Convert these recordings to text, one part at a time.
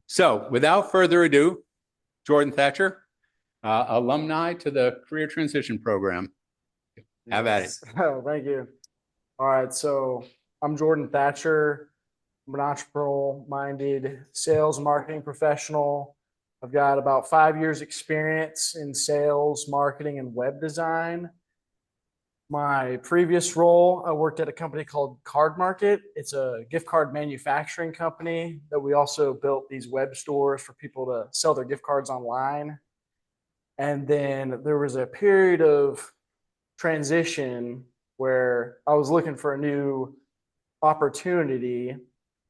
So without further ado, Jordan Thatcher, alumni to the Career Transition Program. Have at it. Oh, thank you. All right. So I'm Jordan Thatcher. I'm an entrepreneurial-minded sales marketing professional. I've got about 5 years experience in sales, marketing, and web design. My previous role, I worked at a company called Card Market. It's a gift card manufacturing company that we also built these web stores for people to sell their gift cards online. And then there was a period of transition where I was looking for a new opportunity.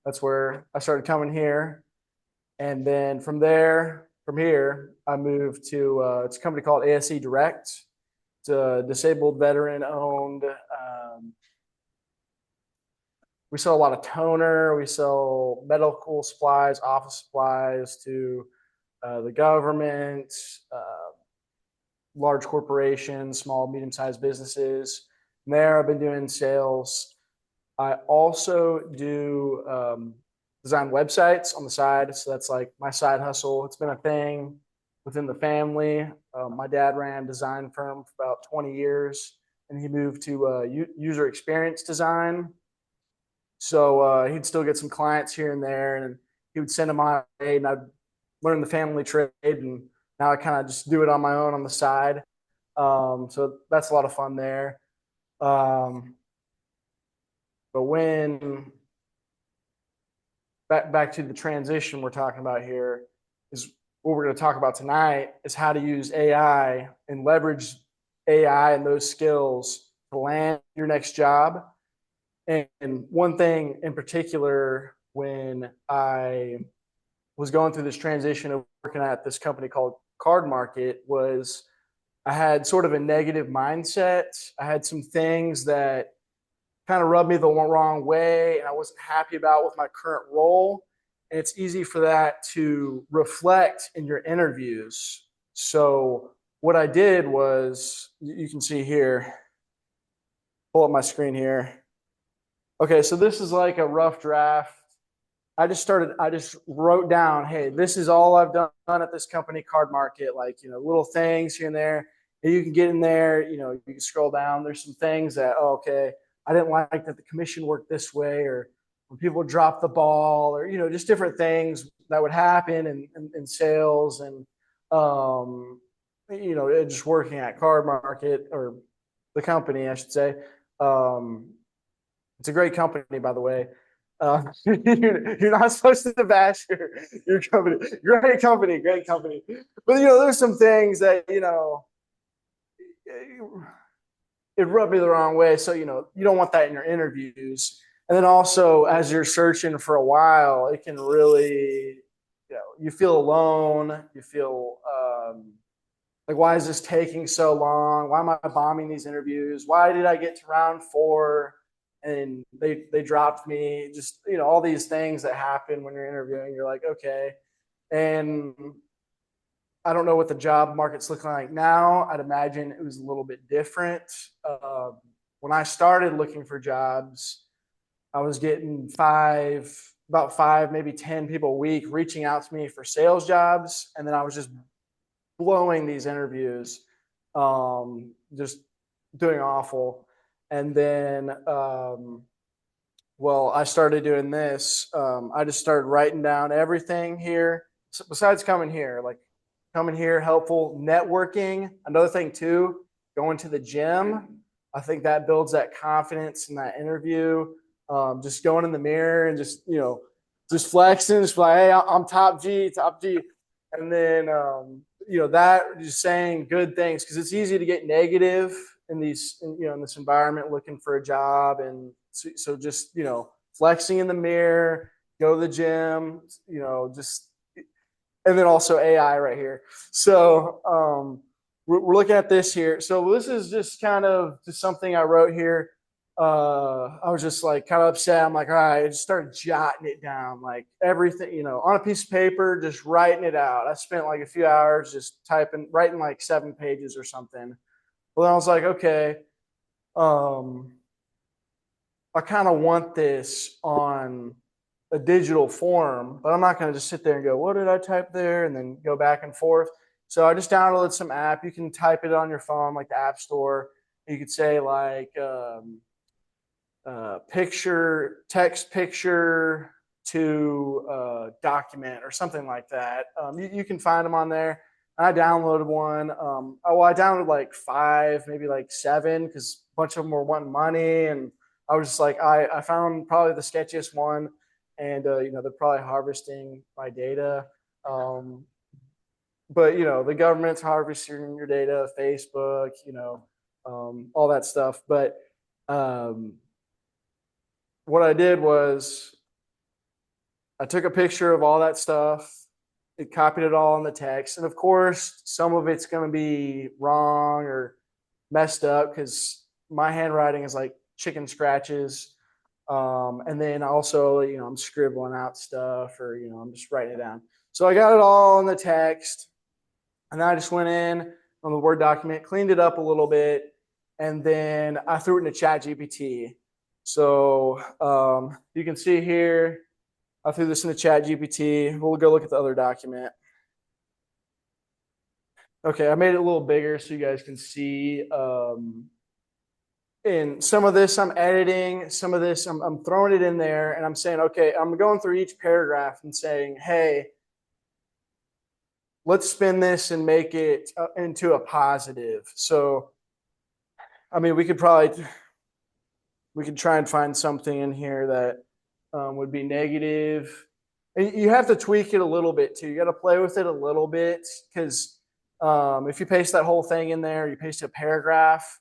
That's where I started coming here. And then from here, I moved to it's a company called ASE Direct. It's a disabled veteran owned. We sell a lot of toner. We sell medical supplies, office supplies to the government, large corporations, small, medium-sized businesses. From there, I've been doing sales. I also do design websites on the side. So that's like my side hustle. It's been a thing within the family. My dad ran a design firm for about 20 years, and he moved to user experience design. So he'd still get some clients here and there, and he would send them my way, and I'd learn the family trade, and now I kind of just do it on my own on the side. So that's a lot of fun there. Um, but when back to the transition we're talking about here is what we're going to talk about tonight is how to use AI and leverage AI and those skills to land your next job. And one thing in particular, when I was going through this transition of working at this company called Card Market, was I had sort of a negative mindset. I had some things that kind of rubbed me the wrong way and I wasn't happy about with my current role. And it's easy for that to reflect in your interviews. So what I did was, you can see here, pull up my screen here. Okay, so this is like a rough draft. I just wrote down, hey, this is all I've done at this company, Card Market, like, little things here and there. And you can get in there, you can scroll down. There's some things that, oh, okay, I didn't like that the commission worked this way, or when people drop the ball, or, just different things that would happen in sales and, just working at Card Market, or the company, I should say. Um, it's a great company, by the way. You're not supposed to bash your company. Great company, great company. But there's some things that it rubbed me the wrong way. So you don't want that in your interviews. And then also, as you're searching for a while, it can really, you feel alone. You feel like, why is this taking so long? Why am I bombing these interviews? Why did I get to round 4? And they dropped me, just all these things that happen when you're interviewing. You're like, okay. And I don't know what the job market's looking like now. I'd imagine it was a little bit different. When I started looking for jobs, I was getting about five, maybe 10 people a week reaching out to me for sales jobs. And then I was just blowing these interviews, just doing awful. And then, I started doing this. I just started writing down everything here. So besides coming here, like coming here, helpful networking. Another thing too, going to the gym. I think that builds that confidence in that interview. Just going in the mirror and just flexing, just like, hey, I'm top G, top G. And then, that just saying good things, because it's easy to get negative in this environment looking for a job. And so just flexing in the mirror, go to the gym, just. And then also AI right here. So we're looking at this here. So this is just kind of just something I wrote here. I was just like kind of upset. I'm like, all right, I just started jotting it down, like everything, on a piece of paper, just writing it out. I spent like a few hours just writing like 7 pages or something. Well, then I was like, okay, I kind of want this on a digital form, but I'm not going to just sit there and go, what did I type there? And then go back and forth. So I just downloaded some app. You can type it on your phone, like the App Store. You could say like text picture to document or something like that. You can find them on there. I downloaded one. I downloaded like 5, maybe like 7, because a bunch of them were wanting money, and I was just like, I found probably the sketchiest one, and they're probably harvesting my data. But the government's harvesting your data, Facebook, all that stuff. But what I did was I took a picture of all that stuff. It copied it all in the text, and of course, some of it's going to be wrong or messed up because my handwriting is like chicken scratches. And then also, I'm scribbling out stuff, or I'm just writing it down. So I got it all in the text, and then I just went in on the Word document, cleaned it up a little bit, and then I threw it into ChatGPT. So you can see here, I threw this into ChatGPT. We'll go look at the other document. Okay, I made it a little bigger so you guys can see. And some of this I'm editing, some of this I'm throwing it in there, and I'm saying, okay, I'm going through each paragraph and saying, hey, let's spin this and make it into a positive. So, I mean, we could try and find something in here that would be negative. And you have to tweak it a little bit too. You got to play with it a little bit, because if you paste that whole thing in there, you paste a paragraph,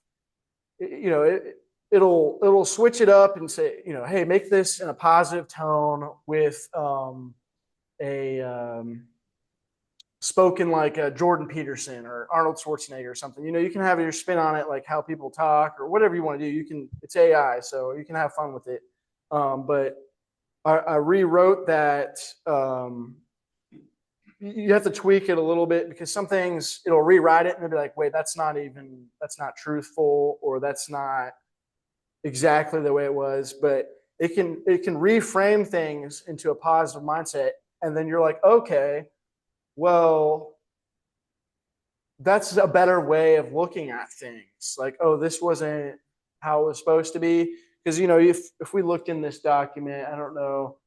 it'll switch it up and say, hey, make this in a positive tone with a spoken like Jordan Peterson or Arnold Schwarzenegger or something. You can have your spin on it, like how people talk or whatever you want to do. It's AI, so you can have fun with it. But I rewrote that. You have to tweak it a little bit, because some things it'll rewrite it and it'll be like, wait, that's not truthful, or that's not exactly the way it was. But it can reframe things into a positive mindset, and then you're like, okay, well, that's a better way of looking at things. Like, oh, this wasn't how it was supposed to be. Because if we looked in this document, I don't know,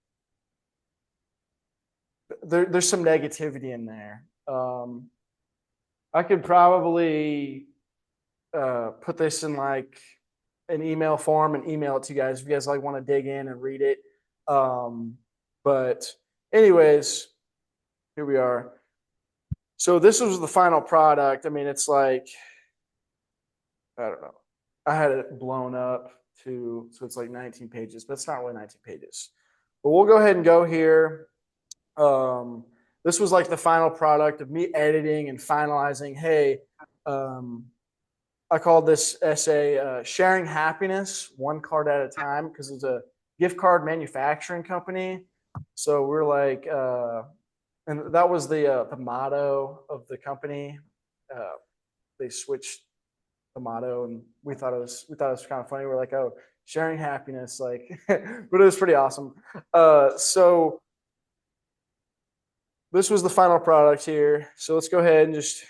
there's some negativity in there. I could probably put this in like an email form and email it to you guys if you guys like want to dig in and read it. But anyways, here we are. So this was the final product. I mean, it's like, I don't know. I had it blown up so it's like 19 pages, but it's not really 19 pages. But we'll go ahead and go here. This was like the final product of me editing and finalizing. Hey, I called this essay Sharing Happiness One Card at a Time, because it's a gift card manufacturing company. So we're like, and that was the motto of the company. They switched the motto, and we thought it was kind of funny. We're like, oh, sharing happiness, like, but it was pretty awesome. So this was the final product here. So let's go ahead and just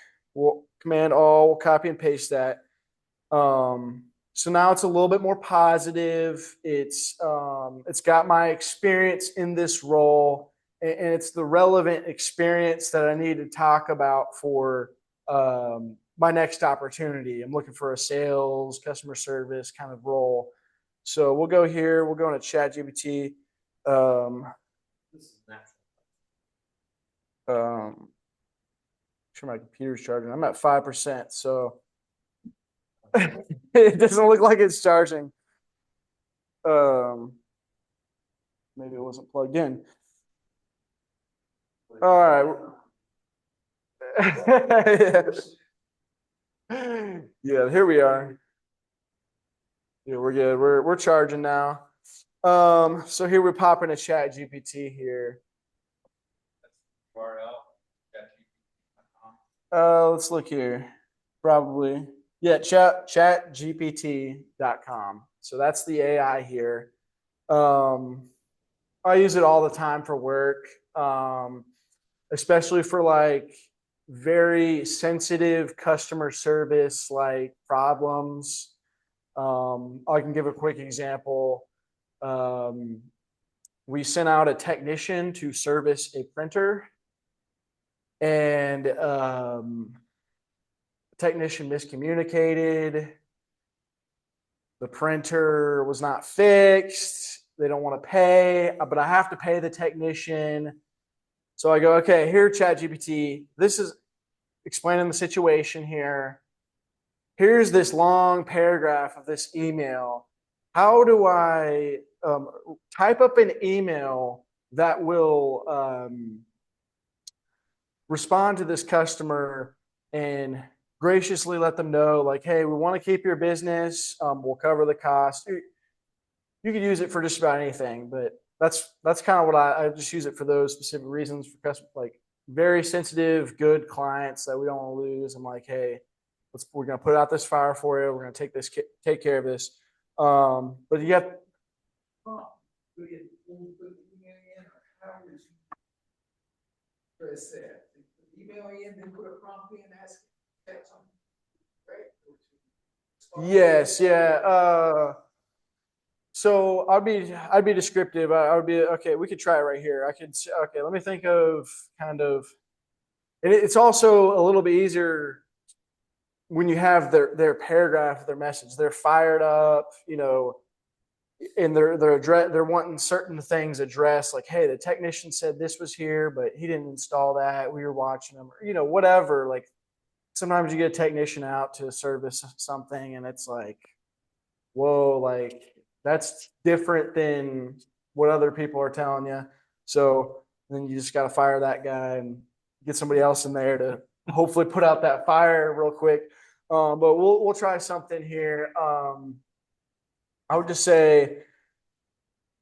Command All, we'll copy and paste that. So now it's a little bit more positive. It's got my experience in this role, and it's the relevant experience that I need to talk about for my next opportunity. I'm looking for a sales, customer service kind of role. So we'll go here. We'll go into ChatGPT. This is natural. Sure, my computer's charging. I'm at 5%, so it doesn't look like it's charging. Maybe it wasn't plugged in. All right. Yeah, here we are. Yeah, we're good. We're charging now. So here we're popping a ChatGPT here. Let's look here. Probably. Yeah, chatgpt.com. So that's the AI here. I use it all the time for work, especially for like very sensitive customer service like problems. I can give a quick example. Um, we sent out a technician to service a printer, and the technician miscommunicated. The printer was not fixed. They don't want to pay, but I have to pay the technician. So I go, okay, here, ChatGPT, this is explaining the situation here. Here's this long paragraph of this email. How do I type up an email that will respond to this customer and graciously let them know, like, hey, we want to keep your business. We'll cover the cost. You could use it for just about anything, but that's kind of what I just use it for those specific reasons for customers, like very sensitive, good clients that we don't want to lose. I'm like, hey, we're gonna put out this fire for you. We're gonna take care of this. But you got email in, then put a prompt in, ask something, right? yes, yeah. So I'd be descriptive. I would be okay. We could try it right here. I could okay. Let me think of kind of, and it's also a little bit easier when you have their paragraph, their message. They're fired up, you know, and they're wanting certain things addressed. Like, hey, the technician said this was here, but he didn't install that. We were watching them, or, you know, whatever. Like sometimes you get a technician out to service something, and it's like, whoa, like that's different than what other people are telling you. So then you just got to fire that guy and get somebody else in there to hopefully put out that fire real quick. But we'll try something here. I would just say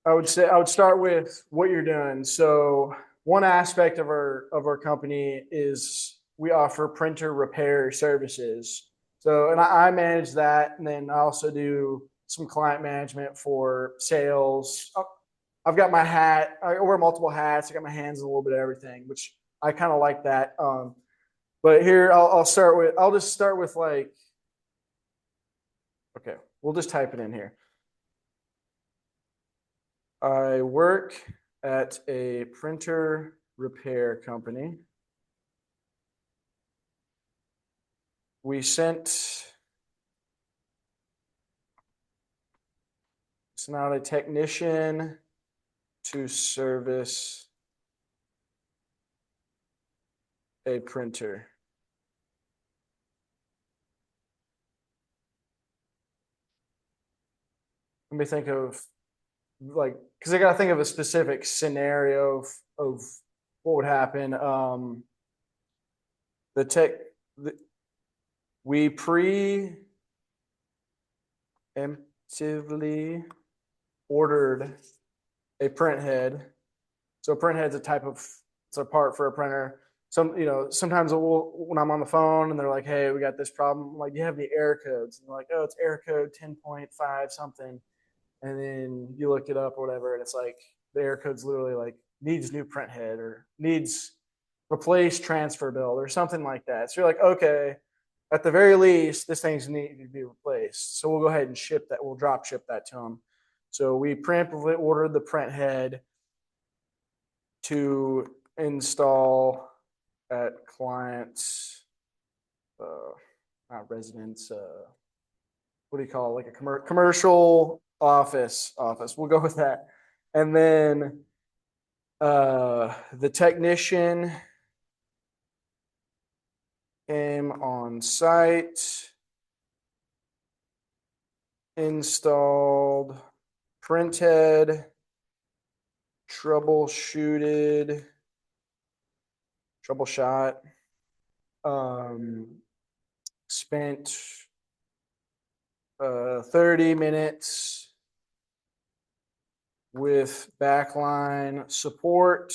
I would start with what you're doing. So one aspect of our company is we offer printer repair services. So and I manage that, and then I also do some client management for sales. I've got my hat. I wear multiple hats. I got my hands in a little bit of everything, which I kind of like that. But here I'll start with. I'll just start with like. Okay, we'll just type it in here. I work at a printer repair company. We sent out a technician to service a printer. Let me think of like, because I got to think of a specific scenario of what would happen. We preemptively ordered a print head. So a print head's a type of, it's a part for a printer. Sometimes when I'm on the phone and they're like, hey, we got this problem. I'm like, you have the error codes. And they're like, oh, it's error code 10.5 something. And then you look it up or whatever, and it's like the error code's literally like needs new print head or needs replace transfer build or something like that. So you're like, okay, at the very least, this thing's need to be replaced. So we'll go ahead and ship that. We'll drop ship that to them. So we preemptively ordered the print head to install at clients, not residents. What do you call it? Like a commercial office. We'll go with that. And then the technician came on site, installed printhead, troubleshot, spent 30 minutes with backline support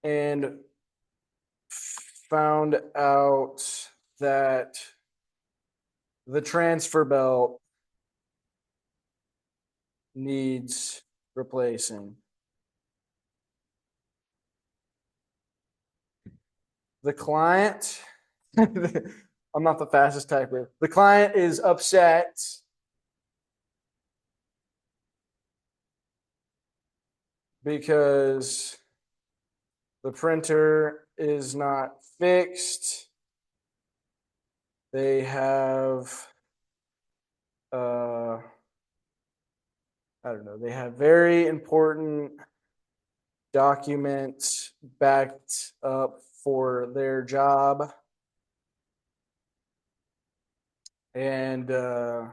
and found out that the transfer belt needs replacing. The client, I'm not the fastest typer. The client is upset because the printer is not fixed. They have, I don't know, they have very important documents backed up for their job. And the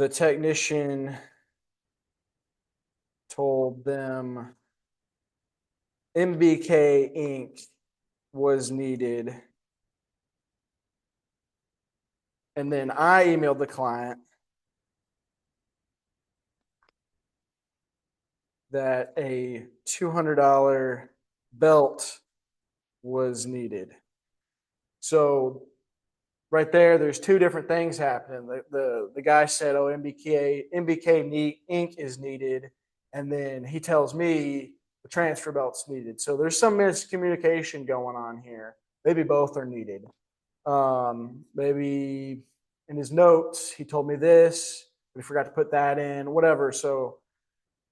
technician told them MBK ink was needed. And then I emailed the client that a $200 belt was needed. So right there, there's two different things happening. The guy said, "Oh, MBK ink is needed," and then he tells me the transfer belt's needed. So there's some miscommunication going on here. Maybe both are needed. Maybe in his notes he told me this, but he forgot to put that in. Whatever. So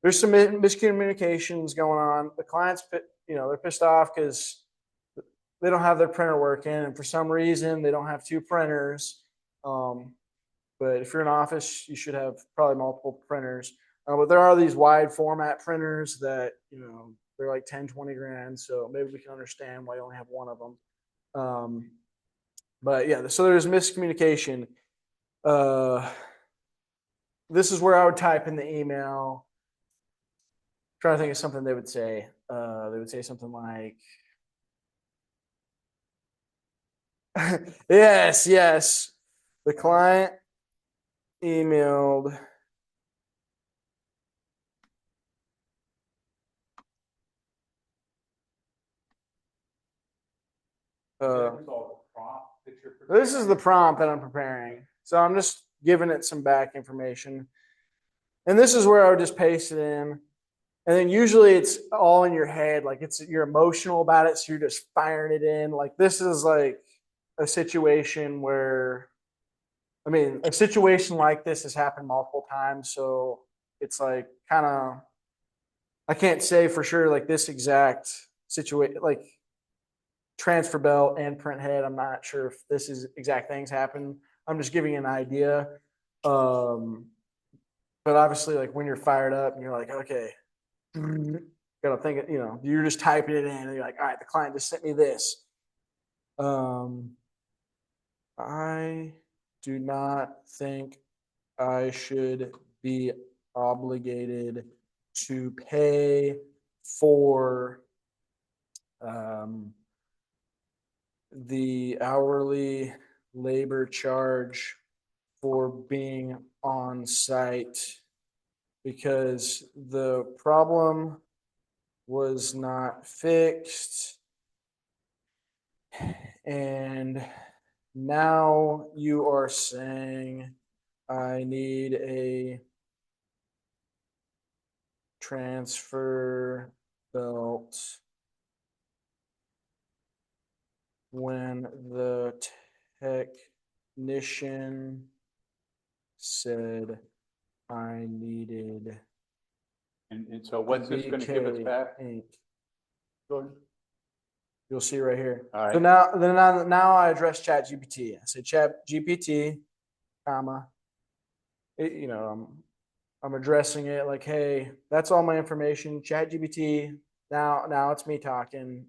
there's some miscommunications going on. The clients, they're pissed off because they don't have their printer working, and for some reason they don't have two printers. But if you're in office, you should have probably multiple printers. But there are these wide format printers that, they're like 10, 20 grand. So maybe we can understand why you only have one of them. But yeah, so there's miscommunication. This is where I would type in the email. Trying to think of something they would say. They would say something like, yes. The client emailed this is the prompt that I'm preparing. So I'm just giving it some back information. And this is where I would just paste it in. And then usually it's all in your head. Like you're emotional about it. So you're just firing it in. Like this is like a situation where, a situation like this has happened multiple times. So it's like kind of, I can't say for sure like this exact situation, like transfer belt and print head. I'm not sure if this is exact things happen. I'm just giving you an idea. But obviously, like when you're fired up and you're like, okay, gotta think, you're just typing it in and you're like, all right, the client just sent me this. I do not think I should be obligated to pay for the hourly labor charge for being on site because the problem was not fixed. And now you are saying I need a transfer belt when the technician said I needed. And so what's this going to give us back? Jordan? You'll see right here. All right. So now I address ChatGPT. I say ChatGPT, comma. I'm addressing it like, hey, that's all my information. ChatGPT. Now it's me talking.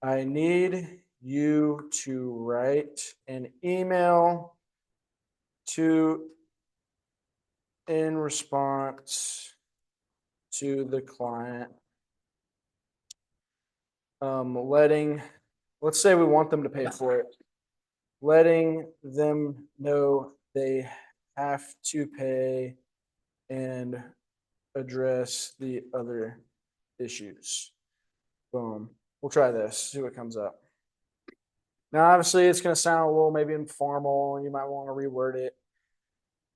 I need you to write an email in response to the client, let's say we want them to pay for it, letting them know they have to pay and address the other issues. Boom. We'll try this, see what comes up. Now, obviously, it's going to sound a little maybe informal. You might want to reword it.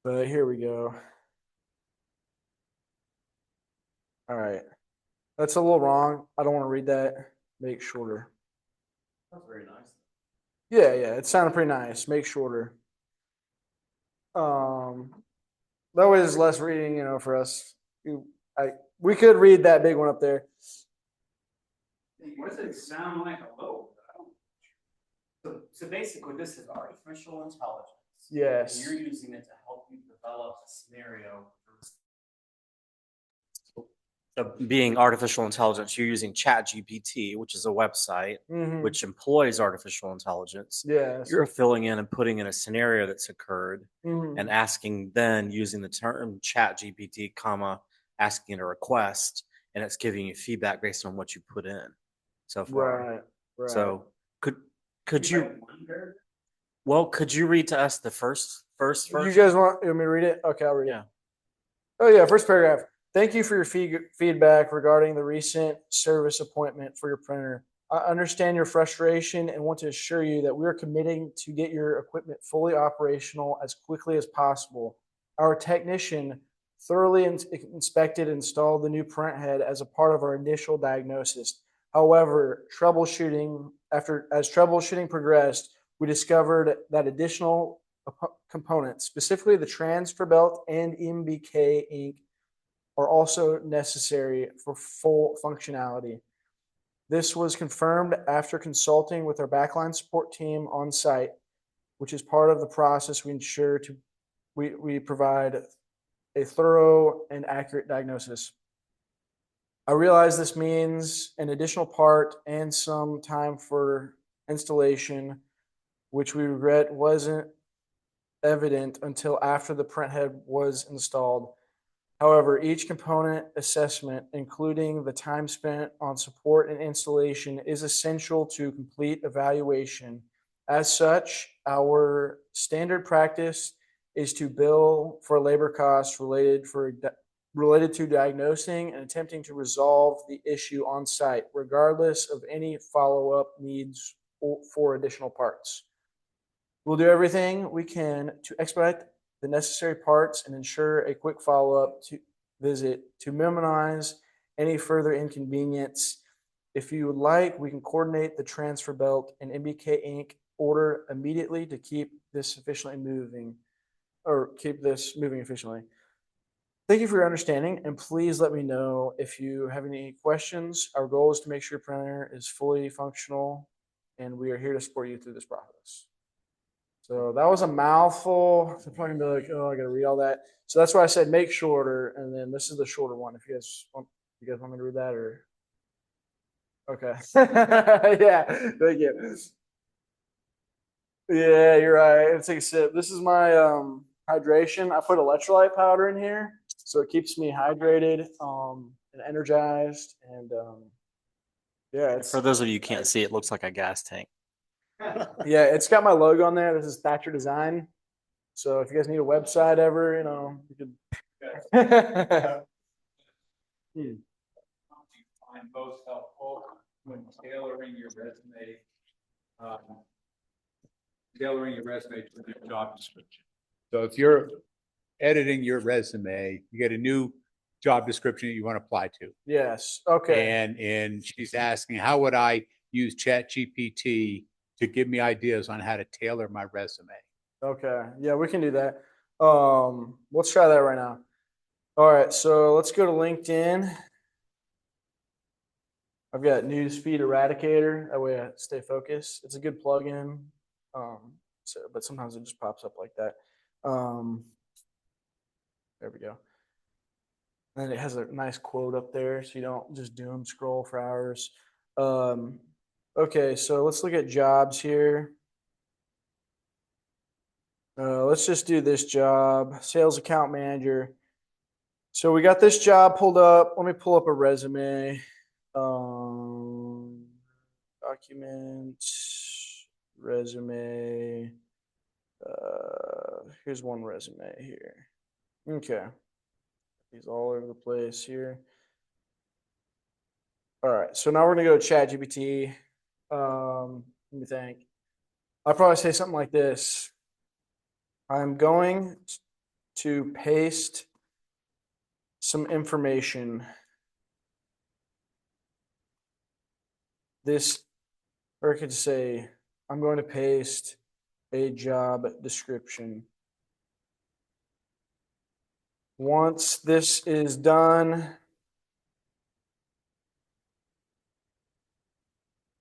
But here we go. All right. That's a little wrong. I don't want to read that. Make shorter. That's very nice. Yeah, yeah. It sounded pretty nice. Make shorter. That way there's less reading, for us. We could read that big one up there. What does it sound like a load? So basically, this is artificial intelligence. Yes. And you're using it to help you develop a scenario. So being artificial intelligence, you're using ChatGPT, which is a website Mhm. which employs artificial intelligence. Yes. You're filling in and putting in a scenario that's occurred Mhm. and asking, then using the term ChatGPT, asking it a request, and it's giving you feedback based on what you put in so far. Right. Right. So could you could you read to us the first You guys want me to read it? Okay, I'll read it. Yeah. Oh yeah, first paragraph. Thank you for your feedback regarding the recent service appointment for your printer. I understand your frustration and want to assure you that we are committing to get your equipment fully operational as quickly as possible. Our technician thoroughly inspected and installed the new print head as a part of our initial diagnosis. However, as troubleshooting progressed, we discovered that additional components, specifically the transfer belt and MBK ink, are also necessary for full functionality. This was confirmed after consulting with our backline support team on site, which is part of the process we ensure we provide a thorough and accurate diagnosis. I realize this means an additional part and some time for installation, which we regret wasn't evident until after the printhead was installed. However, each component assessment, including the time spent on support and installation, is essential to complete evaluation. As such, our standard practice is to bill for labor costs related to diagnosing and attempting to resolve the issue on site, regardless of any follow-up needs for additional parts. We'll do everything we can to expedite the necessary parts and ensure a quick follow-up visit to minimize any further inconvenience. If you would like, we can coordinate the transfer belt and MBK ink order immediately to keep this moving efficiently. Thank you for your understanding, and please let me know if you have any questions. Our goal is to make sure your printer is fully functional, and we are here to support you through this process. So that was a mouthful. I'm probably gonna be like, oh, I gotta read all that. So that's why I said make shorter, and then this is the shorter one. If you guys want me to read that, or okay, yeah, thank you. Yeah, you're right. Let's take a sip. This is my hydration. I put electrolyte powder in here, so it keeps me hydrated and energized. And yeah, it's For those of you who can't see, it looks like a gas tank. yeah, it's got my logo on there. This is Thatcher Design. So if you guys need a website ever, you could. Find most helpful when tailoring your resume to the job description. So if you're editing your resume, you get a new job description that you want to apply to. Yes. Okay. And she's asking, how would I use ChatGPT to give me ideas on how to tailor my resume? Okay. Yeah, we can do that. Let's try that right now. All right. So let's go to LinkedIn. I've got Newsfeed Eradicator. That way I stay focused. It's a good plugin. But sometimes it just pops up like that. There we go. And it has a nice quote up there, so you don't just doom scroll for hours. Okay, so let's look at jobs here. Let's just do this job, sales account manager. So we got this job pulled up. Let me pull up a resume. Documents, resume. Here's one resume here. Okay. These all over the place here. All right. So now we're going to go to ChatGPT. Let me think. I'll probably say something like this. I'm going to paste some information this, or I could say, I'm going to paste a job description. Once this is done,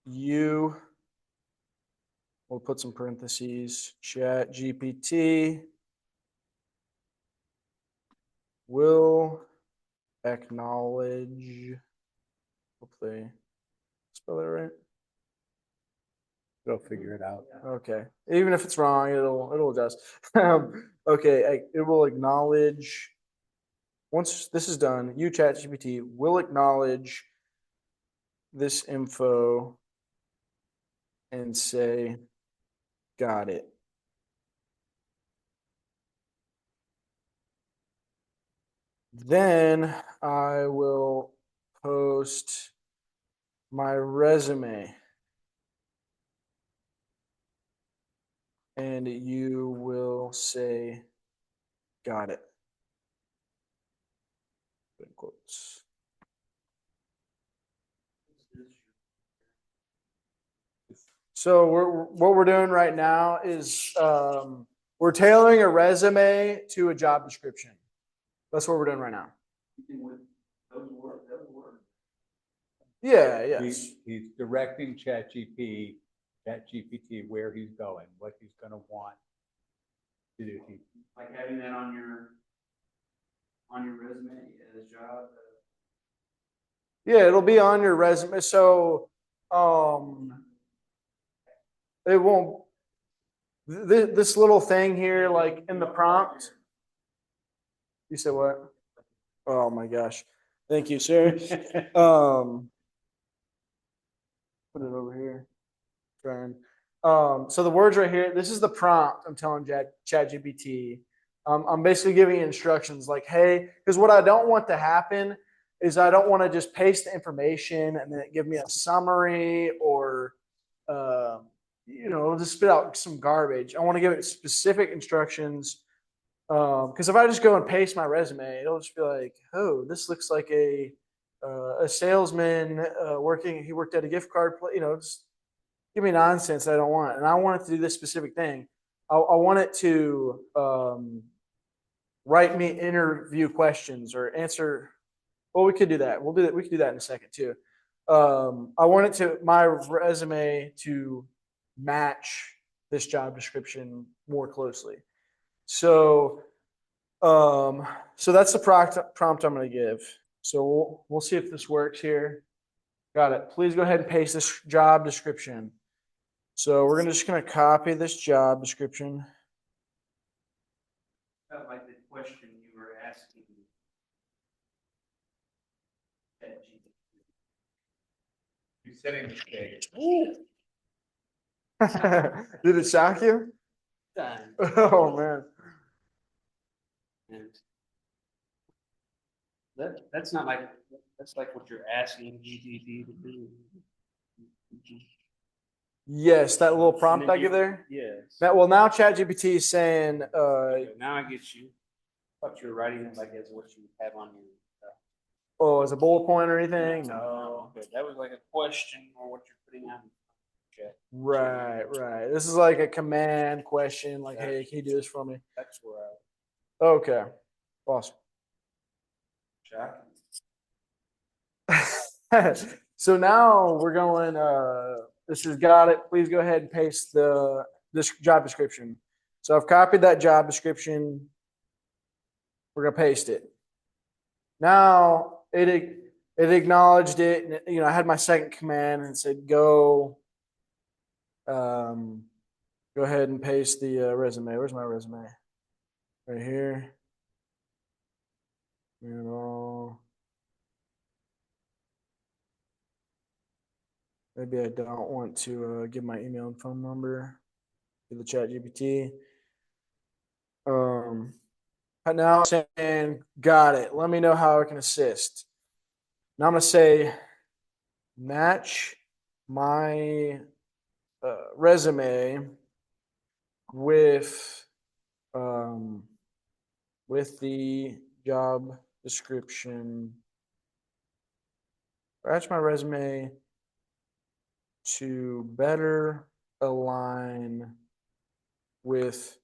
we'll put some parentheses, Chat GPT will acknowledge, hopefully, spell that right. They'll figure it out. Okay, even if it's wrong, it'll adjust. Okay, it will acknowledge. Once this is done, you ChatGPT will acknowledge this info and say, "Got it." Then I will post my resume. And you will say, "Got it." In quotes. So what we're doing right now is we're tailoring a resume to a job description. That's what we're doing right now. Yeah, yes. He's directing ChatGPT where he's going, what he's gonna want to do. Like having that on your resume as a job. Yeah, it'll be on your resume. So it won't this little thing here, like in the prompt. You said what? Oh my gosh. Thank you, sir. Put it over here. Trying. So the words right here, this is the prompt I'm telling ChatGPT. I'm basically giving it instructions like, hey, because what I don't want to happen is I don't want to just paste the information and then it give me a summary or, just spit out some garbage. I want to give it specific instructions. Because if I just go and paste my resume, it'll just be like, oh, this looks like a salesman working. He worked at a gift card. Just give me nonsense that I don't want, and I want it to do this specific thing. I want it to write me interview questions or answer. Well, we could do that. We'll do that. We could do that in a second too. I want my resume to match this job description more closely. So that's the prompt I'm going to give. So we'll see if this works here. Got it. Please go ahead and paste this job description. So we're just going to copy this job description. Felt like the question you were asking. You're setting the stage. Did it shock you? Time. Oh man. And that's not like, that's like what you're asking GPT to do. Yes, that little prompt I give there. Yes. Well, now ChatGPT is saying, Now I get you. Thought you were writing it like as what you have on your. oh, as a bullet point or anything? No. Okay, that was like a question or what you're putting on. Right. This is like a command question, like, hey, can you do this for me? That's where Okay. Awesome. So now we're going, this has got it. Please go ahead and paste this job description. So I've copied that job description. We're going to paste it. Now it acknowledged it. And, I had my second command and it said, go ahead and paste the resume. Where's my resume? Right here. Maybe I don't want to give my email and phone number to the ChatGPT. Now I'm saying, got it. Let me know how I can assist. Now I'm going to say, match my resume with the job description. Match my resume to better align with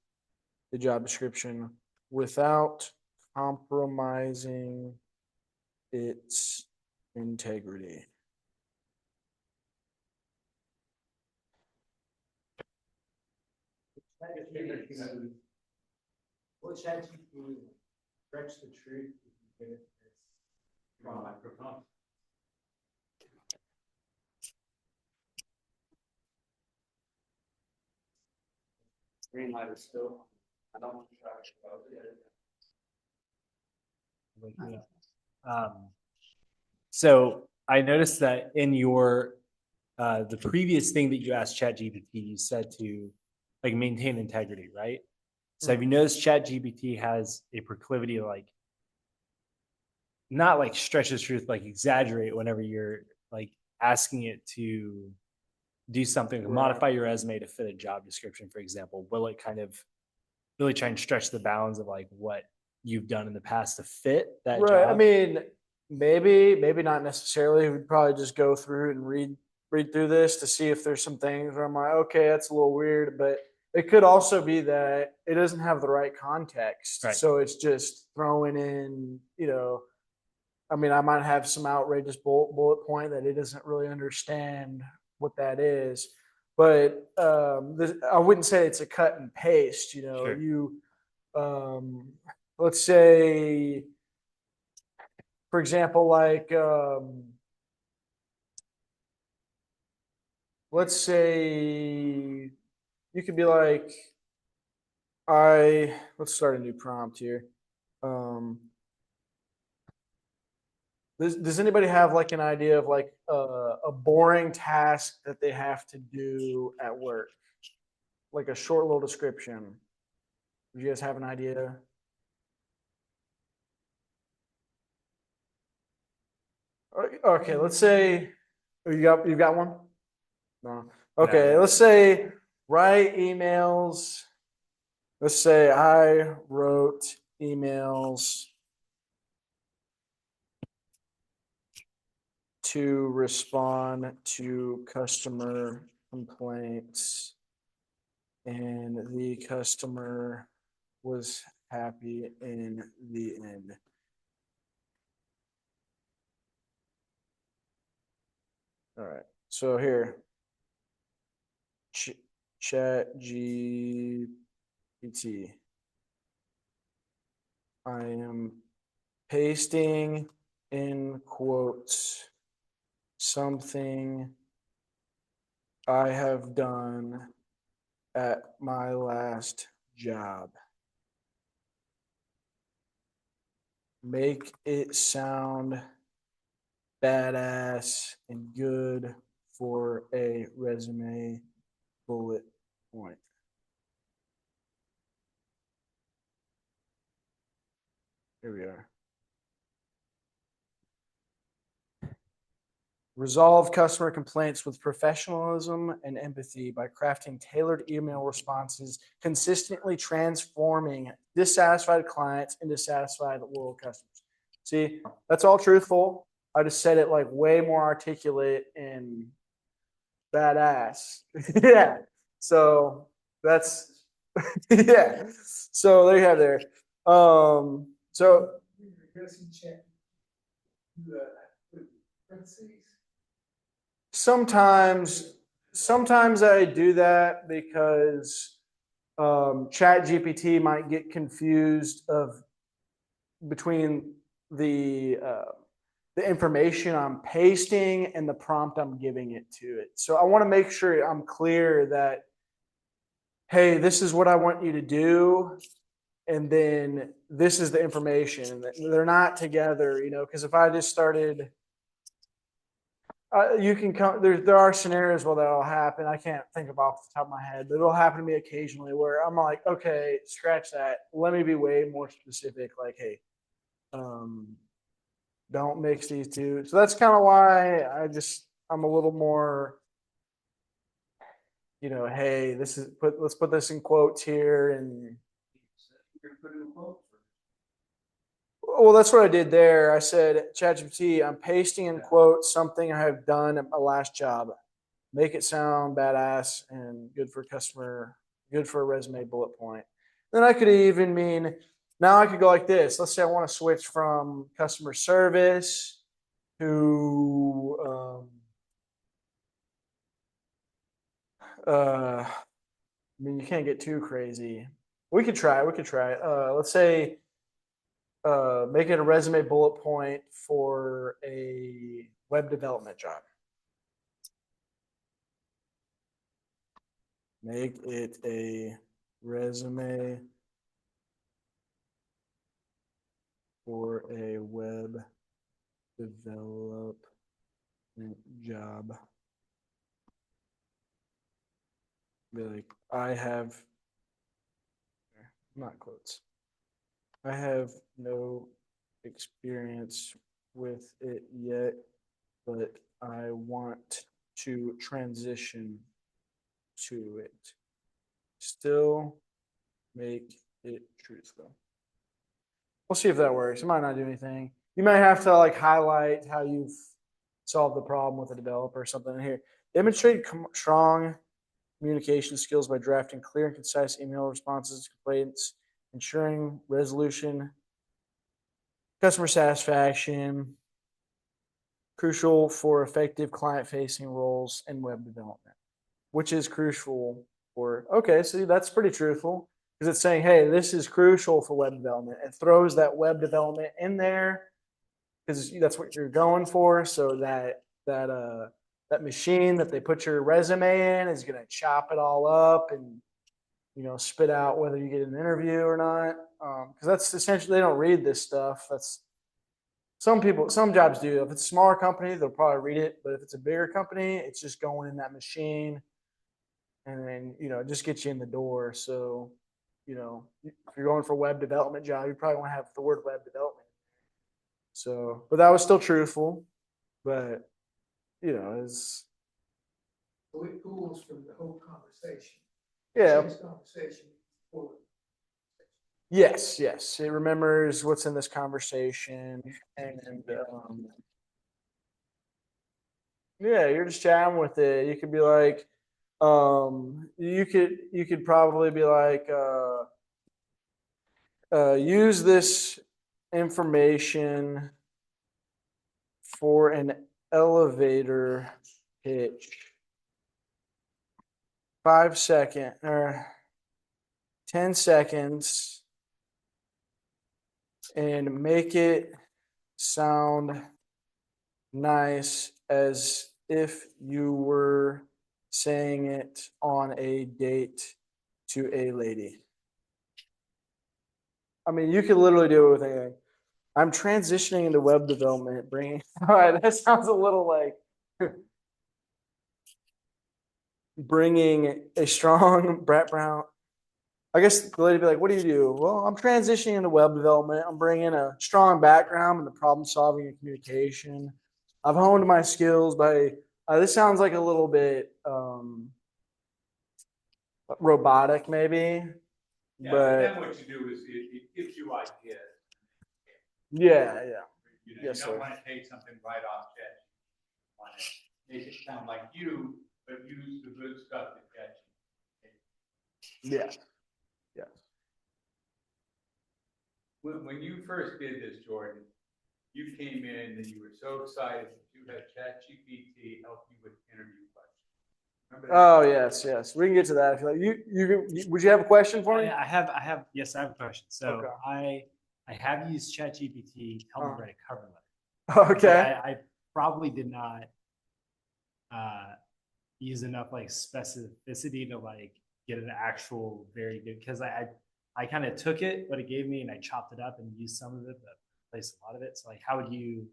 the job description without compromising its integrity. Well, ChatGPT stretch the truth. If you give it this. Green light is still, I don't want to try about it. So I noticed that in your the previous thing that you asked ChatGPT, you said to like maintain integrity, right? So have you noticed ChatGPT has a proclivity to like not like stretch the truth, like exaggerate whenever you're like asking it to do something to modify your resume to fit a job description, for example? Will it kind of really try and stretch the bounds of like what you've done in the past to fit that Right. job? I mean, maybe not necessarily. We'd probably just go through and read through this to see if there's some things where I'm like, okay, that's a little weird, but it could also be that it doesn't have the right context. Right. So it's just throwing in, I mean, I might have some outrageous bullet point that it doesn't really understand what that is. But I wouldn't say it's a cut and paste. Sure. Let's say, for example, like let's say you could be like, let's start a new prompt here. Does anybody have like an idea of like a boring task that they have to do at work? Like a short little description. Do you guys have an idea? Okay, let's say you got one? No. Okay, No. let's say write emails. Let's say I wrote emails to respond to customer complaints, and the customer was happy in the end. All right. So here, Chat GPT. I am pasting in quotes something I have done at my last job. Make it sound badass and good for a resume bullet point. Here we are. Resolve customer complaints with professionalism and empathy by crafting tailored email responses, consistently transforming dissatisfied clients into satisfied loyal customers. See, that's all truthful. I just said it like way more articulate and badass. Yeah. So that's yeah. So there you have there. So Addressing chat. Parentheses. sometimes I do that because Chat GPT might get confused of between the information I'm pasting and the prompt I'm giving it to it. So I want to make sure I'm clear that, hey, this is what I want you to do, and then this is the information. They're not together, because if I just started. You can come. There are scenarios where that'll happen. I can't think of off the top of my head, but it'll happen to me occasionally where I'm like, okay, scratch that. Let me be way more specific. Like, hey, don't mix these two. So that's kind of why I'm a little more, hey, let's put this in quotes here, and well, that's what I did there. I said, ChatGPT, I'm pasting in quotes something I have done at my last job. make it sound badass and good for good for a resume bullet point. Then I could even mean, now I could go like this. Let's say I want to switch from customer service to I mean, you can't get too crazy. We could try. it. Let's say make it a resume bullet point for a web development job. Make it a resume for a web development job. Be like, I have, not quotes. I have no experience with it yet, but I want to transition to it. Still make it truthful. We'll see if that works. It might not do anything. You might have to like highlight how you've solved the problem with a developer or something in here. Demonstrate strong communication skills by drafting clear and concise email responses to complaints, ensuring resolution, customer satisfaction, crucial for effective client-facing roles and web development, which is crucial for, okay, so that's pretty truthful because it's saying, hey, this is crucial for web development. It throws that web development in there because that's what you're going for. So that machine that they put your resume in is going to chop it all up and, you know, spit out whether you get an interview or not. Because that's essentially, they don't read this stuff. That's some jobs do. If it's a smaller company, they'll probably read it. But if it's a bigger company, it's just going in that machine and then, you know, it just gets you in the door. So, you know, if you're going for a web development job, you probably want to have the word web development. So, but that was still truthful. But, you know, it's, So it pulls from the whole conversation. yeah. This conversation for Yes, yes. It remembers what's in this conversation, and yeah, you're just chatting with it. You could be like, you could probably be like, use this information for an elevator pitch. 5 second or 10 seconds and make it sound nice as if you were saying it on a date to a lady. I mean, you could literally do it with anything. I'm transitioning into web development, bringing. All right, that sounds a little like bringing a strong Brett Brown. I guess the lady would be like, what do you do? Well, I'm transitioning into web development. I'm bringing a strong background in the problem solving and communication. I've honed my skills by, this sounds like a little bit robotic maybe, but then what you do is it gives you ideas. yeah. You know, Yes, you don't sir. want to take something right off Chat. You want to make it sound like you, but use the good stuff that Chat. Yeah. When you first did this, Jordan, you came in and you were so excited that you had ChatGPT help you with interview questions. Remember that? Oh, yes. We can get to that if you like. Would you have a question for me? I have, yes, I have a question. So Okay. I have used ChatGPT to help me write a cover letter. But Okay. I probably did not use enough like specificity to like get an actual very good, because I kind of took it, what it gave me, and I chopped it up and used some of it, but replaced a lot of it. So like, how would you,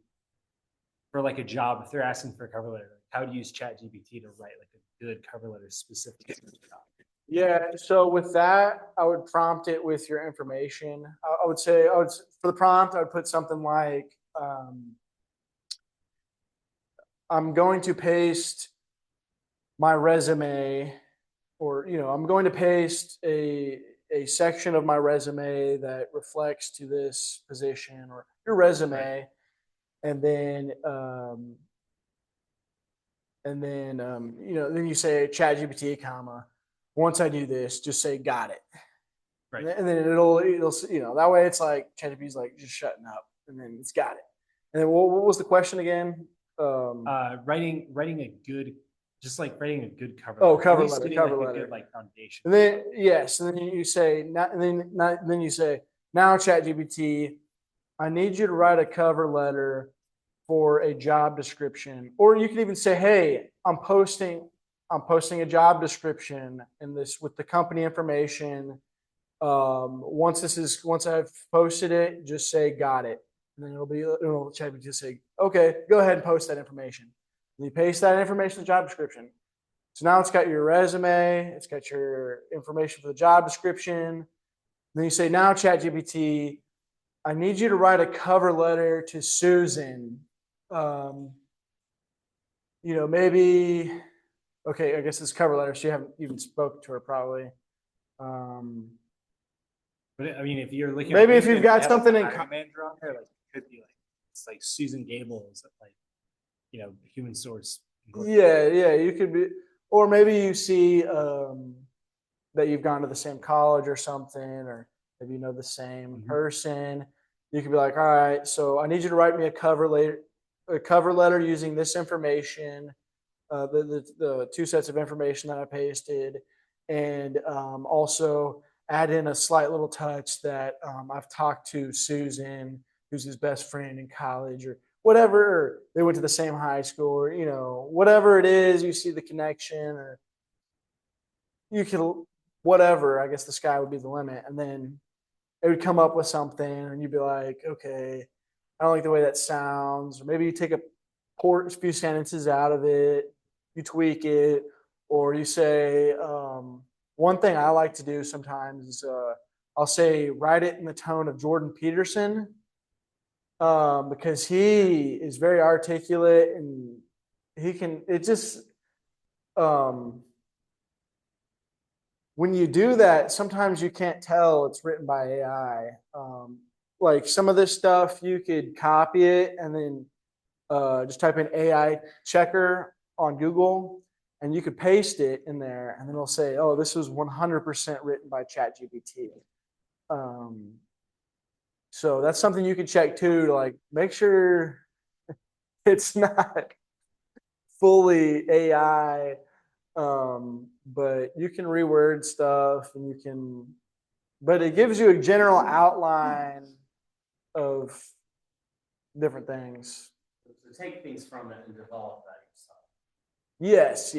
for like a job, if they're asking for a cover letter, how would you use ChatGPT to write like a good cover letter specific to the job? Yeah, so with that, I would prompt it with your information. I would say, for the prompt, I would put something like, I'm going to paste my resume, or, you know, I'm going to paste a section of my resume that reflects to this position or your resume. And then and then then you say ChatGPT, comma, once I do this, just say got it. Right. And then it'll that way it's like ChatGPT's like just shutting up, and then it's got it. And then what was the question again? Writing a good, just like writing a good cover. Oh, letter. At cover least letter, getting, cover like, a letter. good, like, foundation. And then yes, and then you say then you say now ChatGPT, I need you to write a cover letter for a job description, or you can even say, hey, I'm posting a job description in this with the company information. Once I've posted it, just say got it, and then it'll ChatGPT say, okay, go ahead and post that information. And you paste that information in the job description. So now it's got your resume, it's got your information for the job description. Then you say, now ChatGPT, I need you to write a cover letter to Susan. Maybe, okay, I guess it's cover letter. So you haven't even spoke to her probably. But I mean, if you're looking, Maybe at if you've LinkedIn, got they have something a in hiring manager on there, like it could be like it's like Susan Gable is like, human source. Yeah, you could be, or maybe you see that you've gone to the same college or something, or maybe you know the same person. You could be like, all right, so I need you to write me a cover letter using this information, the two sets of information that I pasted, and also add in a slight little touch that I've talked to Susan, who's his best friend in college, or whatever. Or they went to the same high school, or whatever it is. You see the connection, or you could whatever. I guess the sky would be the limit, and then it would come up with something, and you'd be like, okay, I don't like the way that sounds. Or maybe you take a few sentences out of it, you tweak it, or you say, one thing I like to do sometimes is I'll say, write it in the tone of Jordan Peterson, because he is very articulate and when you do that, sometimes you can't tell it's written by AI. Like some of this stuff, you could copy it and then just type in AI checker on Google, and you could paste it in there, and then it'll say, "Oh, this was 100% written by ChatGPT." So that's something you can check too, to like make sure it's not fully AI. But you can reword stuff, and but it gives you a general outline of different things. So take things from it and develop that yourself. Yes,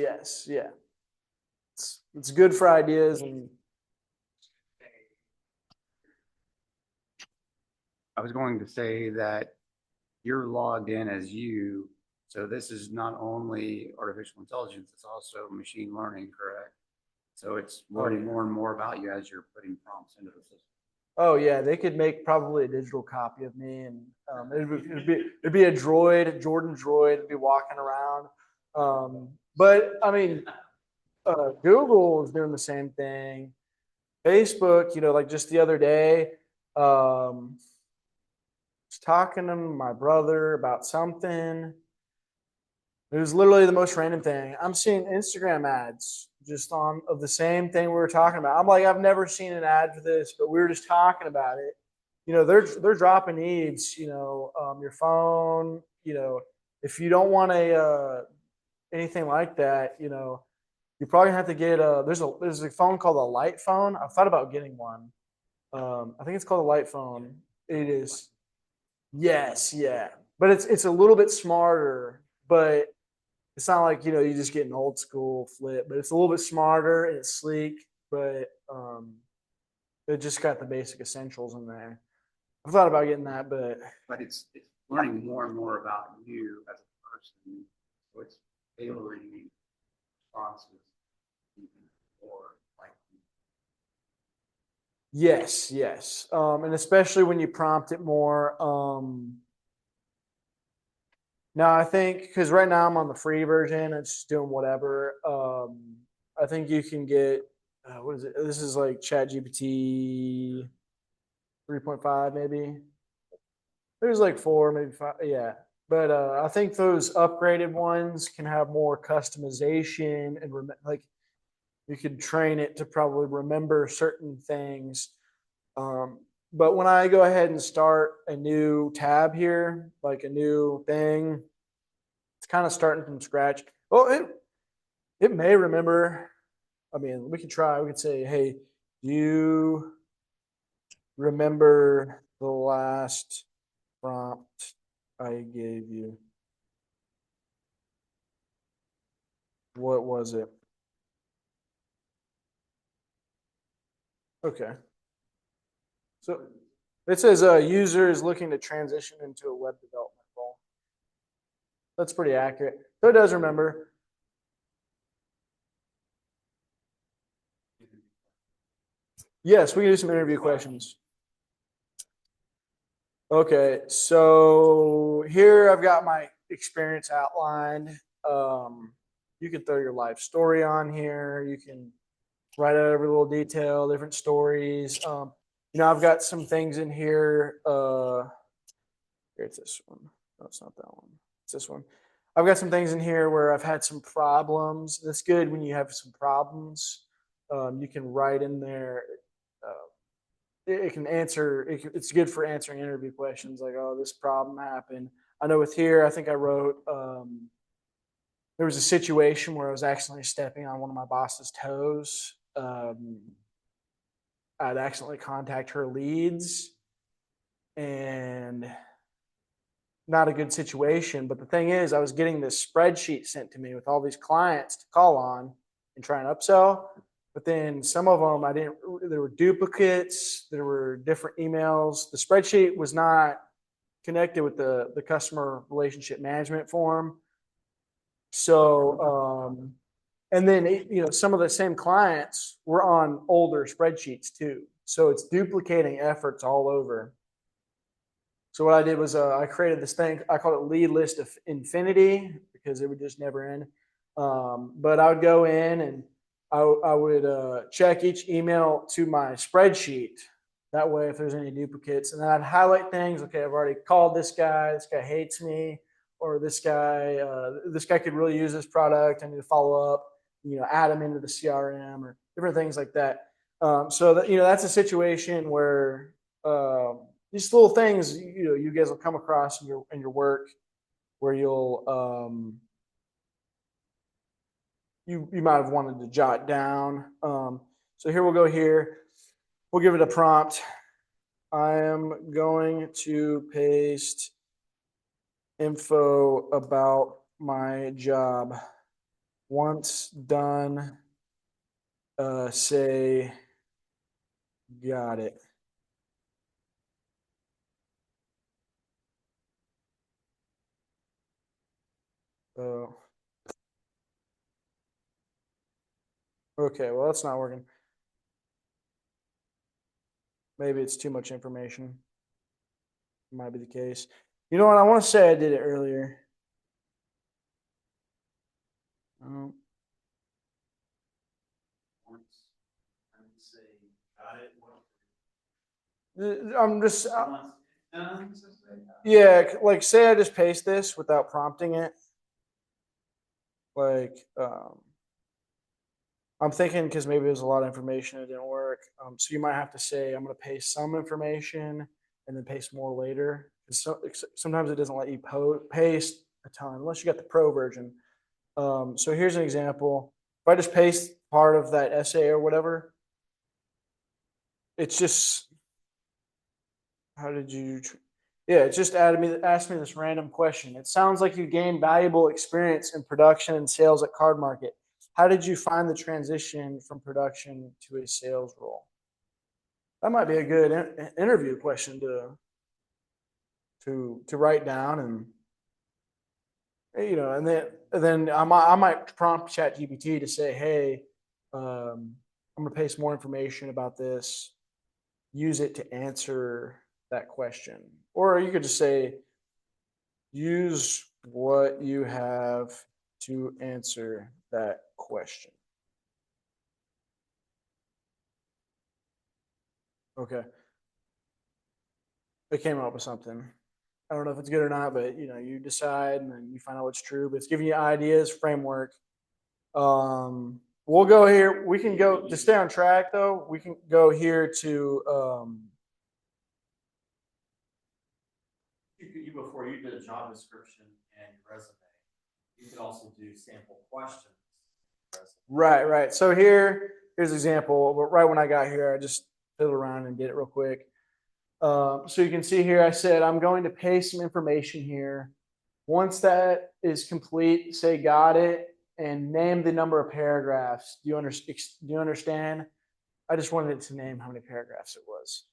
yeah. It's good for ideas and. I was going to say that you're logged in as you, so this is not only artificial intelligence, it's also machine learning, correct? So it's learning more and more about you as you're putting prompts into the system. Oh yeah, they could make probably a digital copy of me, and it'd be a droid, Jordan droid, it'd be walking around. But I mean, Google is doing the same thing. Facebook, like just the other day, was talking to my brother about something. It was literally the most random thing. I'm seeing Instagram ads just of the same thing we were talking about. I'm like, I've never seen an ad for this, but we were just talking about it. They're dropping needs. Your phone. If you don't want anything like that, you probably have to get there's a phone called a light phone. I thought about getting one. I think it's called a light phone. It is. Yes, yeah, but it's a little bit smarter, but it's not like you just get an old school flip, but it's a little bit smarter and it's sleek, but it just got the basic essentials in there. I thought about getting that, but it's learning more and more about you as a person. So it's tailoring responses or like. yes, and especially when you prompt it more. No, I think because right now I'm on the free version, it's just doing whatever. I think you can get what is it? This is like ChatGPT 3.5 maybe. There's like 4, maybe 5. Yeah, But I think those upgraded ones can have more customization and like you could train it to probably remember certain things. But when I go ahead and start a new tab here, like a new thing, it's kind of starting from scratch. Well, it may remember. I mean, we could try. We could say, "Hey, do you remember the last prompt I gave you? What was it?" Okay. So it says a user is looking to transition into a web development role. That's pretty accurate. So it does remember. Yes, we can do some interview questions. Okay, so here I've got my experience outlined. You can throw your life story on here. You can write out every little detail, different stories. I've got some things in here. Here's this one. No, it's not that one. It's this one. I've got some things in here where I've had some problems. That's good when you have some problems. You can write in there. It can answer. It's good for answering interview questions like, "Oh, this problem happened." I know with here, I think I wrote. There was a situation where I was accidentally stepping on one of my boss's toes. I'd accidentally contact her leads, and not a good situation. But the thing is, I was getting this spreadsheet sent to me with all these clients to call on and try and upsell. But then some of them I didn't, there were duplicates, there were different emails. The spreadsheet was not connected with the customer relationship management form. So, and then, some of the same clients were on older spreadsheets too. So it's duplicating efforts all over. So what I did was I created this thing. I called it lead list of infinity because it would just never end. But I would go in and I would check each email to my spreadsheet. That way, if there's any duplicates, and then I'd highlight things. Okay, I've already called this guy. This guy hates me, or this guy could really use this product. I need to follow up. Add them into the CRM or different things like that. So that that's a situation where these little things you guys will come across in your work where you'll you might have wanted to jot down. So here we'll go here. We'll give it a prompt. I am going to paste info about my job. Once done, say, got it. Oh. Okay, well, that's not working. Maybe it's too much information. Might be the case. You know what? I want to say I did it earlier. I'm just, yeah, like say I just paste this without prompting it. Like, I'm thinking because maybe there's a lot of information that didn't work. So you might have to say, I'm going to paste some information and then paste more later. Sometimes it doesn't let you paste a ton unless you got the pro version. So here's an example. If I just paste part of that essay or whatever, it's just, how did you, yeah, it just asked me this random question. It sounds like you gained valuable experience in production and sales at Card Market. How did you find the transition from production to a sales role? That might be a good interview question to write down, and then I might prompt ChatGPT to say, hey, I'm going to paste more information about this. Use it to answer that question. Or you could just say, use what you have to answer that question. Okay. It came up with something. I don't know if it's good or not, but you decide and then you find out what's true. But it's giving you ideas, framework. We'll go here. We can go to stay on track though. We can go here to Before you did a job description and your resume, you could also do sample questions. right. So here's an example. But right when I got here, I just fiddled around and did it real quick. So you can see here, I said I'm going to paste some information here. Once that is complete, say got it, and name the number of paragraphs. Do you understand? I just wanted it to name how many paragraphs it was.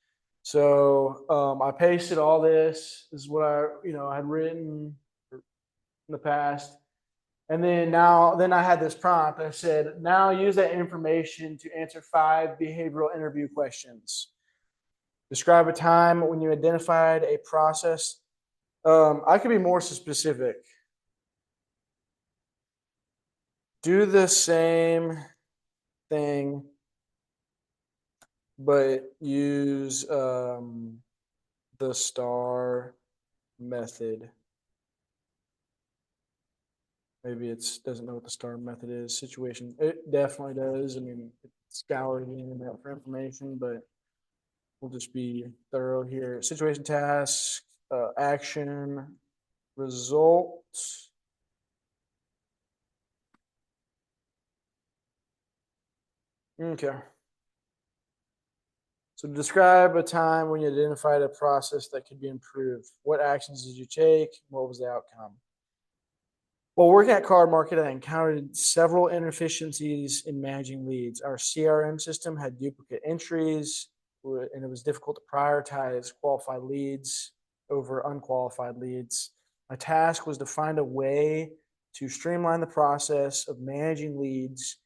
So I pasted all this. This is what I had written in the past. And then I had this prompt. I said, now use that information to answer 5 behavioral interview questions. Describe a time when you identified a process. I could be more specific. Do the same thing, but use the STAR method. Maybe it doesn't know what the STAR method is. Situation. It definitely does. I mean, it scours the internet for information, but we'll just be thorough here. Situation, task, action, results. Okay. So describe a time when you identified a process that could be improved. What actions did you take? What was the outcome? While working at Card Market, I encountered several inefficiencies in managing leads. Our CRM system had duplicate entries, and it was difficult to prioritize qualified leads over unqualified leads. My task was to find a way to streamline the process of managing leads,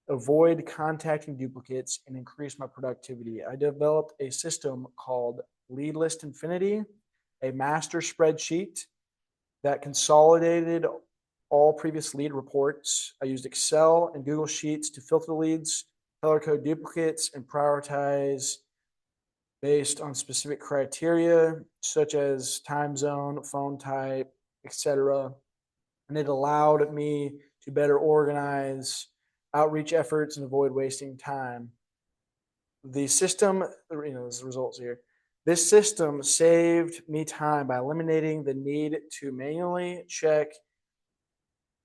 avoid contacting duplicates, and increase my productivity. I developed a system called Lead List Infinity, a master spreadsheet that consolidated all previous lead reports. I used Excel and Google Sheets to filter leads, color code duplicates, and prioritize based on specific criteria such as time zone, phone type, etc. And it allowed me to better organize outreach efforts and avoid wasting time. The system, there's the results here. This system saved me time by eliminating the need to manually check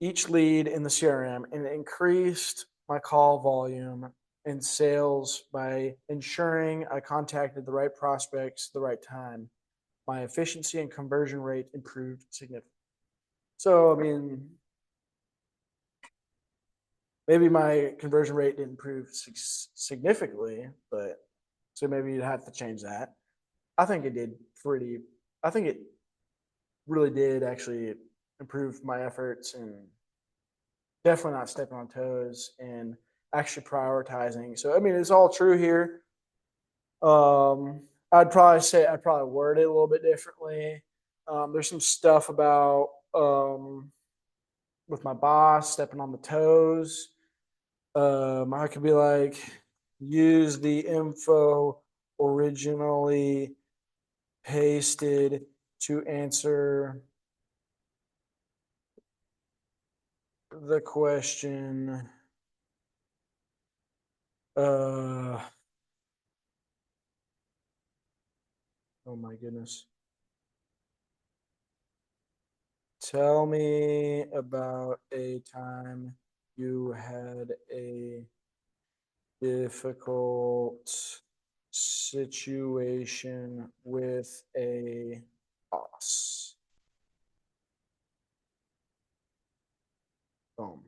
each lead in the CRM, and it increased my call volume and sales by ensuring I contacted the right prospects at the right time. My efficiency and conversion rate improved significantly. So, I mean, maybe my conversion rate didn't improve significantly, but so maybe you'd have to change that. I think it really did actually improve my efforts and definitely not stepping on toes and actually prioritizing. So, I mean, it's all true here. I'd probably word it a little bit differently. There's some stuff about with my boss stepping on the toes. I could be like, use the info originally pasted to answer the question. Oh my goodness. Tell me about a time you had a difficult situation with a boss. Boom.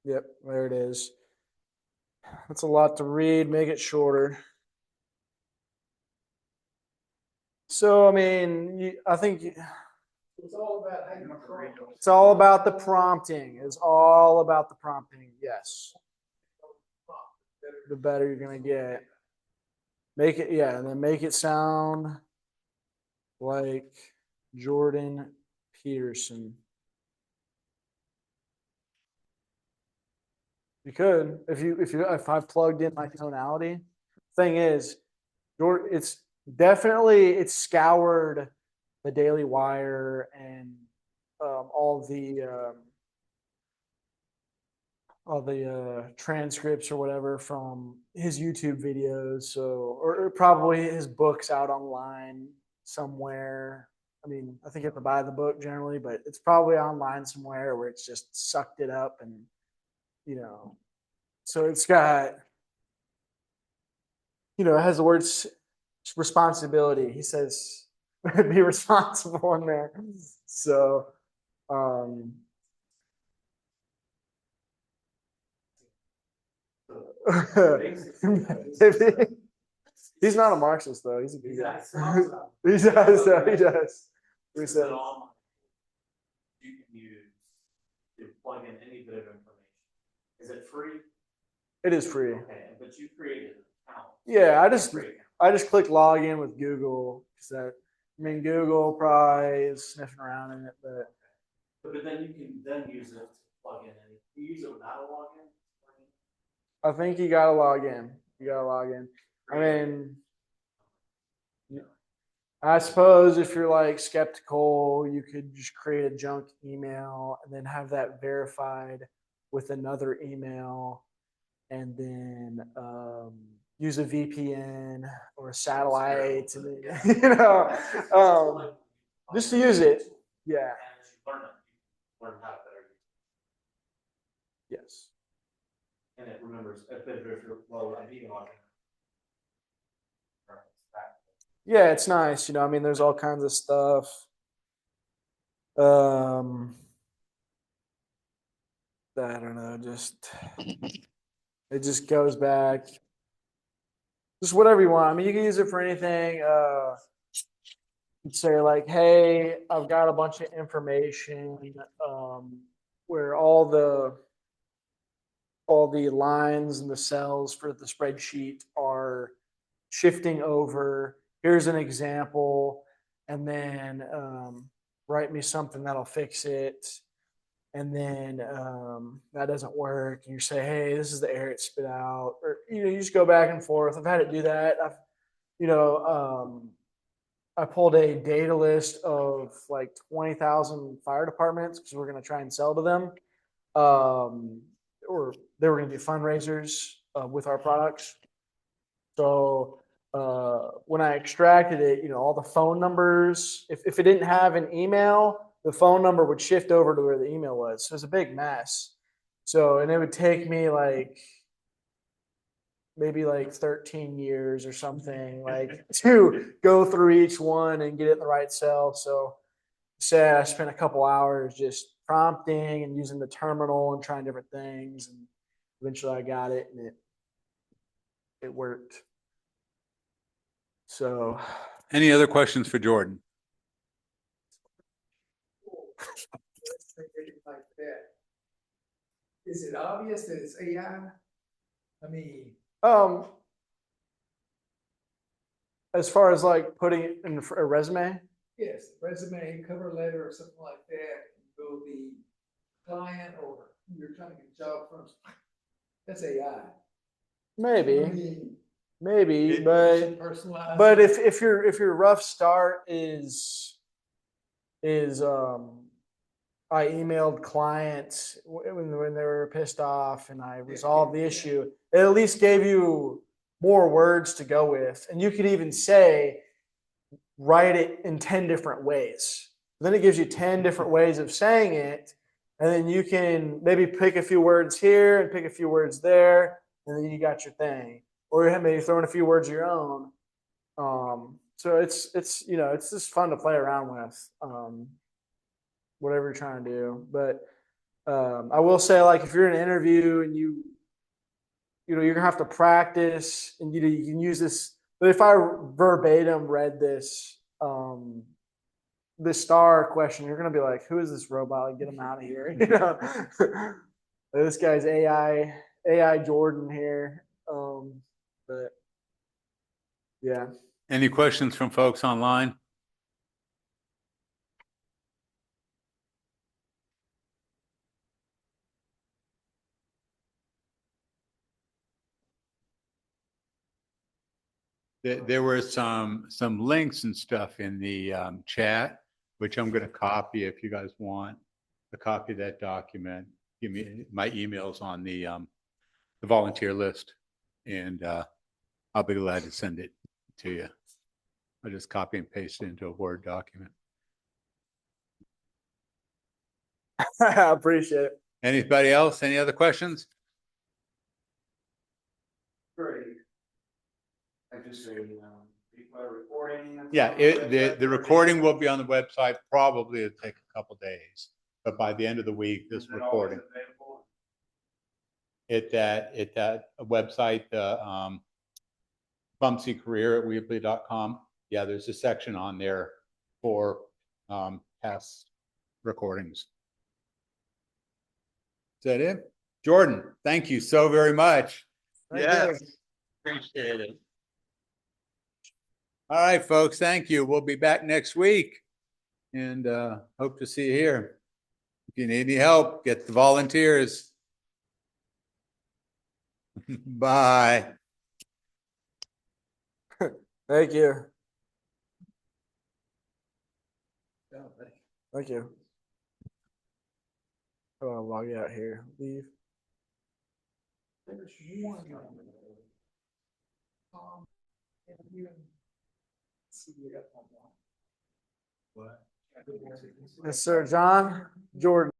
Yep, there it is. That's a lot to read. Make it shorter. So, I mean, I think It's all about how you prompt. it's all about the prompting. It's all about the prompting. Yes. The better you're going to get. Make it, yeah, and then make it sound like Jordan Peterson. You could if I plugged in my tonality. Thing is, it's definitely it's scoured the Daily Wire and all the transcripts or whatever from his YouTube videos. So or probably his books out online somewhere. I mean, I think you have to buy the book generally, but it's probably online somewhere where it's just sucked it up and you know. So it's got it has the words responsibility. He says be responsible in there. So um maybe. He's not a Marxist though. He's a good guy. He does. He does. We said You can use to plug in any bit of information. Is it free? it is free. Okay, but you created an account. Yeah, Free account. I just click log in with Google because Google probably is sniffing around in it, but But then you can then use it to plug in any, you use it without a login? I think you gotta log in. You gotta log in. I mean, I suppose if you're like skeptical, you could just create a junk email and then have that verified with another email, and then use a VPN or a satellite, and then, just to use it. Yeah. And as you learn it, you learn how to better use Yes. it. And it remembers, if you're, well, I'm being login. Yeah, it's nice. I mean, there's all kinds of stuff. I don't know, it just goes back. Just whatever you want. I mean, you can use it for anything. You'd say like, hey, I've got a bunch of information where all the lines and the cells for the spreadsheet are shifting over. Here's an example, and then write me something that'll fix it. And then that doesn't work. And you say, hey, this is the error it spit out. Or, you just go back and forth. I've had it do that. I pulled a data list of like 20,000 fire departments because we're going to try and sell to them. Or they were going to do fundraisers with our products. So when I extracted it, all the phone numbers, if it didn't have an email, the phone number would shift over to where the email was. So it was a big mess. So, and it would take me maybe 13 years or something, to go through each one and get it in the right cell. So I spent a couple hours just prompting and using the terminal and trying different things. And eventually I got it and it worked. So Any other questions for Jordan? Like that. Is it obvious that it's AI? I mean, as far as putting it in a resume, yes, resume, cover letter or something like that, will the client or you're trying to get a job from, that's AI. I maybe, mean, but personalized. if your rough start is I emailed clients when they were pissed off and I resolved the issue, it at least gave you more words to go with, and you could even say write it in 10 different ways. Then it gives you 10 different ways of saying it, and then you can maybe pick a few words here and pick a few words there, and then you got your thing. Or maybe throw in a few words of your own. So it's just fun to play around with, whatever you're trying to do. But I will say, if you're in an interview and you're gonna have to practice, and you can use this. But if I verbatim read this star question, you're gonna be like, "Who is this robot? Get him out of here!" This guy's AI Jordan here. But yeah. Any questions from folks online? there were some links and stuff in the chat, which I'm gonna copy if you guys want a copy of that document. Give me my emails on the volunteer list, and I'll be glad to send it to you. I'll just copy and paste it into a Word document. I appreciate it. Anybody else? Any other questions? Great. I just say, replay recording. that's Yeah, on the website the for recording video. will be on the website. Probably it'll take a couple days, but by the end of the week, this Is it always recording. available? At that website, the Bumsy Career at Weebly.com. Yeah, there's a section on there for past recordings. Is that it? Jordan, thank you so very much. Thank Yes. you. Appreciate it. All right, folks, thank you. We'll be back next week and hope to see you here. If you need any help, get the volunteers. Bye. Thank you. Thank you. I want to log out here. Leave. There's one. And you. See, you got one more. What? Yes, sir. John Jordan.